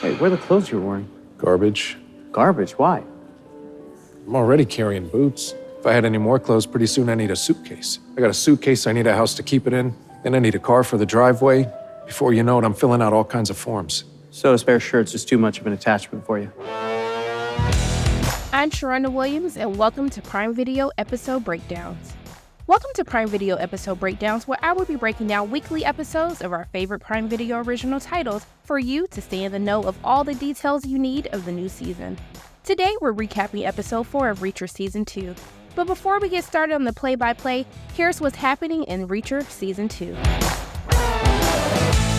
Wait, where are the clothes you were wearing? Garbage. Garbage? Why? I'm already carrying boots. If I had any more clothes, pretty soon I need a suitcase. I got a suitcase, I need a house to keep it in, and I need a car for the driveway. Before you know it, I'm filling out all kinds of forms. So a spare shirt's just too much of an attachment for you. I'm Sharonda Williams, and welcome to Prime Video Episode Breakdowns. Welcome to Prime Video Episode Breakdowns, where I will be breaking down weekly episodes of our favorite Prime Video original titles for you to stay in the know of all the details you need of the new season. Today, we're recapping Episode 4 of Reacher Season 2. But before we get started on the play-by-play, here's what's happening in Reacher Season 2.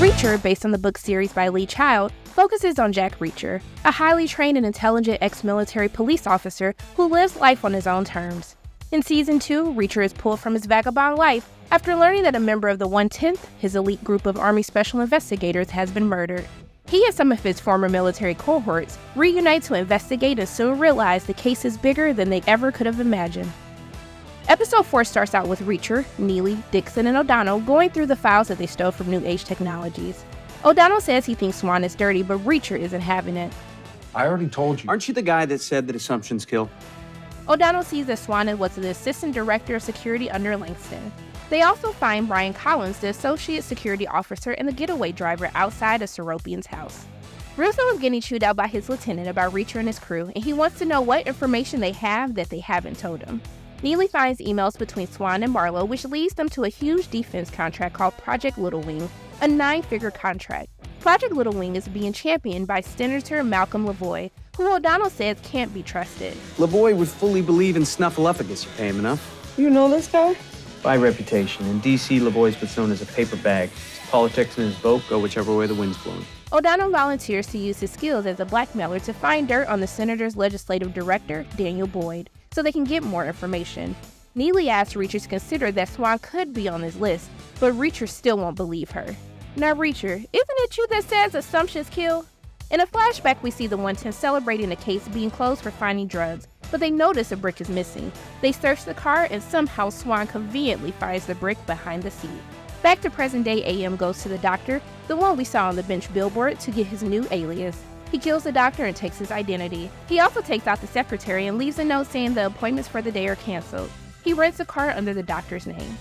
Reacher, based on the book series by Lee Child, focuses on Jack Reacher, a highly trained and intelligent ex-military police officer who lives life on his own terms. In Season 2, Reacher is pulled from his vagabond life after learning that a member of the 110th, his elite group of Army Special Investigators, has been murdered. He and some of his former military cohorts reunite to investigate and soon realize the case is bigger than they ever could have imagined. Episode 4 starts out with Reacher, Neely, Dixon, and O'Donnell going through the files that they stole from New Age Technologies. O'Donnell says he thinks Swan is dirty, but Reacher isn't having it. I already told you. Aren't you the guy that said that assumptions kill? O'Donnell sees that Swan was the assistant director of security under Langston. They also find Brian Collins, the associate security officer and the getaway driver, outside of Seropian's house. Russo is getting chewed out by his lieutenant about Reacher and his crew, and he wants to know what information they have that they haven't told him. Neely finds emails between Swan and Barlow, which leads them to a huge defense contract called Project Little Wing, a 9-figure contract. Project Little Wing is being championed by Senator Malcolm Lavoie, who O'Donnell says can't be trusted. Lavoie would fully believe in snuffleupagus. You pay him enough. You know this guy? By reputation. In D.C., Lavoie's what's known as a paper bag. His politics and his vote go whichever way the wind's blowing. O'Donnell volunteers to use his skills as a blackmailer to find dirt on the senator's legislative director, Daniel Boyd, so they can get more information. Neely asks Reacher to consider that Swan could be on his list, but Reacher still won't believe her. Now, Reacher, isn't it you that says assumptions kill? In a flashback, we see the 110 celebrating the case being closed for finding drugs, but they notice a brick is missing. They search the car, and somehow Swan conveniently finds the brick behind the seat. Back to present day, AM goes to the doctor, the one we saw on the bench billboard, to get his new alias. He kills the doctor and takes his identity. He also takes out the secretary and leaves a note saying the appointments for the day are canceled. He rents a car under the doctor's name.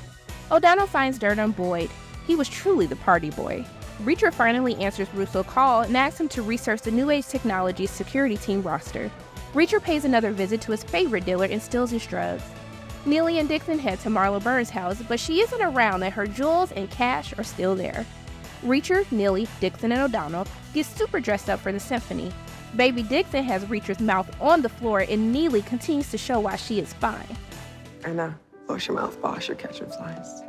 O'Donnell finds dirt on Boyd. He was truly the party boy. Reacher finally answers Russo's call and asks him to research the New Age Technologies security team roster. Reacher pays another visit to his favorite dealer and steals his drugs. Neely and Dixon head to Marla Burns' house, but she isn't around and her jewels and cash are still there. Reacher, Neely, Dixon, and O'Donnell get super dressed up for the symphony. Baby Dixon has Reacher's mouth on the floor and Neely continues to show why she is fine. I know. Wash your mouth, boss. You're catching flies.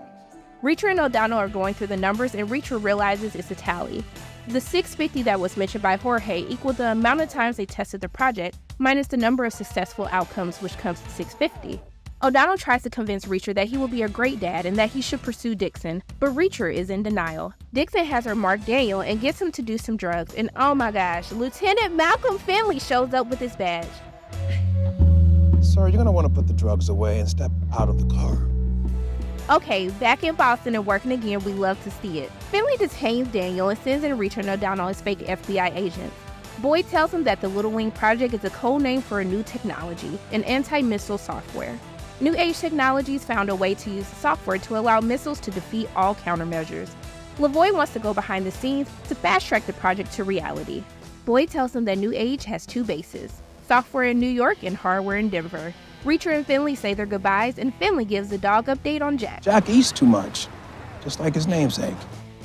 Reacher and O'Donnell are going through the numbers and Reacher realizes it's a tally. The 650 that was mentioned by Jorge equaled the amount of times they tested the project, minus the number of successful outcomes, which comes to 650. O'Donnell tries to convince Reacher that he will be a great dad and that he should pursue Dixon, but Reacher is in denial. Dixon has her mark Daniel and gets him to do some drugs, and oh my gosh, Lieutenant Malcolm Finley shows up with his badge. Sir, you're gonna want to put the drugs away and step out of the car. Okay, back in Boston and working again, we love to see it. Finley detains Daniel and sends in Reacher and O'Donnell as fake FBI agents. Boyd tells him that the Little Wing Project is a code name for a new technology, an anti-missile software. New Age Technologies found a way to use the software to allow missiles to defeat all countermeasures. Lavoie wants to go behind the scenes to fast-track the project to reality. Boyd tells him that New Age has 2 bases, software in New York and hardware in Denver. Reacher and Finley say their goodbyes, and Finley gives the dog update on Jack. Jack eats too much, just like his namesake.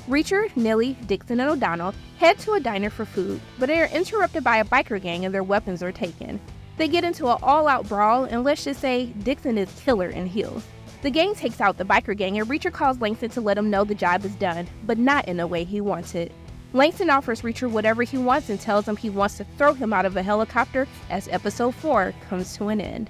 Reacher, Neely, Dixon, and O'Donnell head to a diner for food, but they are interrupted by a biker gang and their weapons are taken. They get into an all-out brawl, and let's just say Dixon is killer in heels. The gang takes out the biker gang, and Reacher calls Langston to let him know the job is done, but not in the way he wants it. Langston offers Reacher whatever he wants and tells him he wants to throw him out of a helicopter as Episode 4 comes to an end.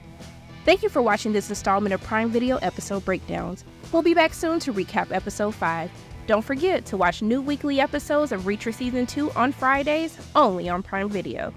Thank you for watching this installment of Prime Video Episode Breakdowns. We'll be back soon to recap Episode 5. Don't forget to watch new weekly episodes of Reacher Season 2 on Fridays, only on Prime Video.